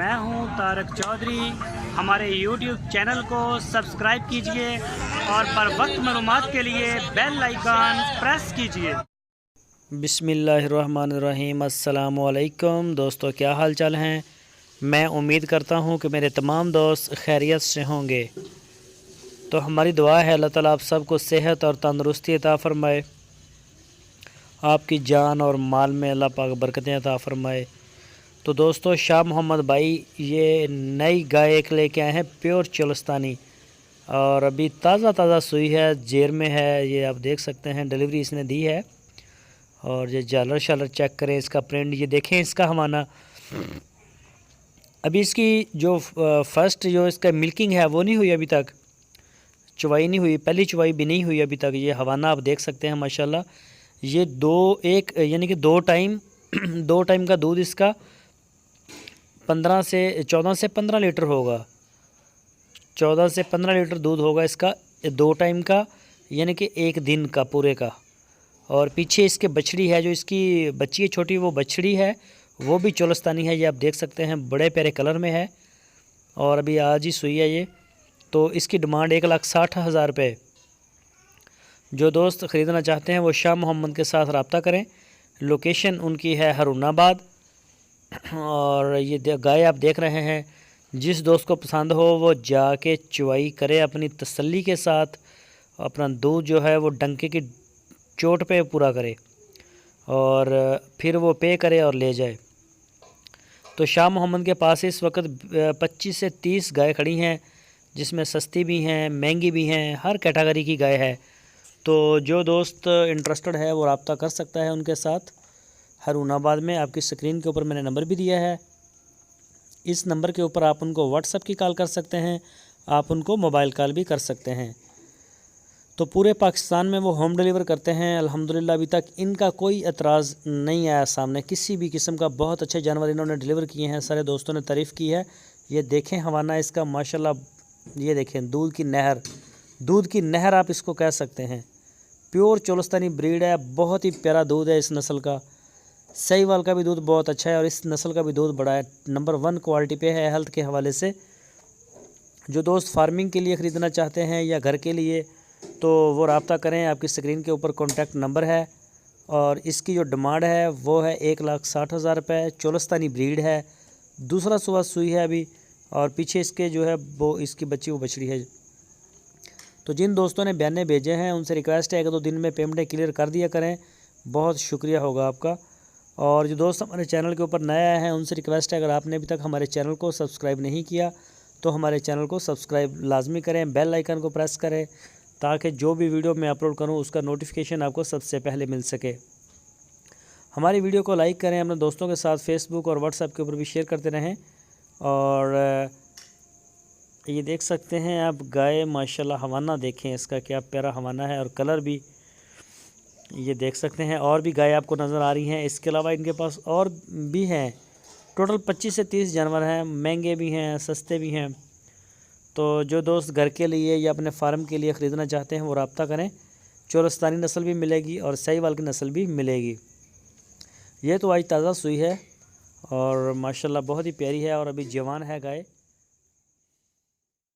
मैं हूं तारक चौधरी। हमारे YouTube चैनल को सब्सक्राइब कीजिए और बर वक्त मालूमात के लिए बेल आइकन प्रेस कीजिए। बिस्मिल्लाहिर्रहमानिर्रहीम। अस्सलामुअलैकुम दोस्तों, क्या हाल चाल हैं। मैं उम्मीद करता हूं कि मेरे तमाम दोस्त खैरियत से होंगे। तो हमारी दुआ है अल्लाह ताला आप सबको सेहत और तंदुरुस्ती अता फ़रमाए, आपकी जान और माल में अल्लाह पाक बरकतें अता फ़रमाए। तो दोस्तों, शाह मोहम्मद भाई ये नई गाय एक लेके आए हैं, प्योर चोलस्तानी, और अभी ताज़ा सुई है, जेर में है। ये आप देख सकते हैं, डिलीवरी इसने दी है। और ये जालर शालर चेक करें, इसका प्रिंट ये देखें, इसका हवाना। अभी इसकी जो फर्स्ट जो इसका मिल्किंग है वो नहीं हुई अभी तक, चुवाई नहीं हुई, पहली चुवाई भी नहीं हुई अभी तक। ये हवाना आप देख सकते हैं माशाल्लाह। ये यानी कि दो टाइम का दूध इसका 14 से 15 लीटर होगा। 14 से 15 लीटर दूध होगा इसका, दो टाइम का, यानी कि एक दिन का पूरे का। और पीछे इसके बछड़ी है, जो इसकी बच्ची है छोटी, वो बछड़ी है, वो भी चोलस्तानी है। ये आप देख सकते हैं, बड़े प्यारे कलर में है और अभी आज ही सुई है ये। तो इसकी डिमांड 1,60,000 रुपये। जो दोस्त ख़रीदना चाहते हैं वो शाह मोहम्मद के साथ रब्ता करें। लोकेशन उनकी है हरुणाबाद। और ये गाय आप देख रहे हैं, जिस दोस्त को पसंद हो वो जाके चुवाई करे अपनी तसल्ली के साथ। अपना दूध जो है वो डंके की चोट पे पूरा करे और फिर वो पे करे और ले जाए। तो शाह मोहम्मद के पास इस वक्त 25 से 30 गाय खड़ी हैं, जिसमें सस्ती भी हैं, महंगी भी हैं, हर कैटेगरी की गाय है। तो जो दोस्त इंटरेस्टेड है वो रब्ता कर सकता है उनके साथ। हरुणाबाद में आपकी स्क्रीन के ऊपर मैंने नंबर भी दिया है। इस नंबर के ऊपर आप उनको व्हाट्सएप की कॉल कर सकते हैं, आप उनको मोबाइल कॉल भी कर सकते हैं। तो पूरे पाकिस्तान में वो होम डिलीवर करते हैं अल्हम्दुलिल्लाह। अभी तक इनका कोई एतराज़ नहीं आया सामने किसी भी किस्म का। बहुत अच्छे जानवर इन्होंने डिलीवर किए हैं, सारे दोस्तों ने तारीफ़ की है। ये देखें हवाना इसका माशाल्लाह, ये देखें दूध की नहर आप इसको कह सकते हैं। प्योर चोलस्तानी ब्रीड है, बहुत ही प्यारा दूध है इस नस्ल का। सहीवाल का भी दूध बहुत अच्छा है और इस नस्ल का भी दूध बड़ा है, नंबर 1 क्वालिटी पे है हेल्थ के हवाले से। जो दोस्त फार्मिंग के लिए ख़रीदना चाहते हैं या घर के लिए, तो वो रब्ता करें। आपकी स्क्रीन के ऊपर कॉन्टैक्ट नंबर है। और इसकी जो डिमांड है वो है 1,60,000 रुपये। चोलस्तानी ब्रीड है, दूसरा सुबह सुई है अभी, और पीछे इसके जो है वो इसकी बच्ची वो बछड़ी है। तो जिन दोस्तों ने बयाने भेजे हैं उनसे रिक्वेस्ट है 1-2 दिन में पेमेंटें क्लियर कर दिया करें, बहुत शुक्रिया होगा आपका। और जो दोस्त हमारे चैनल के ऊपर नए आए हैं उनसे रिक्वेस्ट है, अगर आपने अभी तक हमारे चैनल को सब्सक्राइब नहीं किया तो हमारे चैनल को सब्सक्राइब लाजमी करें, बेल आइकन को प्रेस करें, ताकि जो भी वीडियो मैं अपलोड करूं उसका नोटिफिकेशन आपको सबसे पहले मिल सके। हमारी वीडियो को लाइक करें, अपने दोस्तों के साथ फेसबुक और व्हाट्सएप के ऊपर भी शेयर करते रहें। और ये देख सकते हैं आप गाय माशाल्लाह, हवाना देखें इसका क्या प्यारा हवाना है, और कलर भी ये देख सकते हैं। और भी गाय आपको नज़र आ रही हैं। इसके अलावा इनके पास और भी हैं, टोटल 25 से 30 जानवर हैं, महंगे भी हैं, सस्ते भी हैं। तो जो दोस्त घर के लिए या अपने फार्म के लिए ख़रीदना चाहते हैं वो रब्ता करें। चोलस्तानी नस्ल भी मिलेगी और सहीवाल की नस्ल भी मिलेगी। ये तो आज ताज़ा सुई है और माशाल्लाह बहुत ही प्यारी है और अभी जवान है गाय।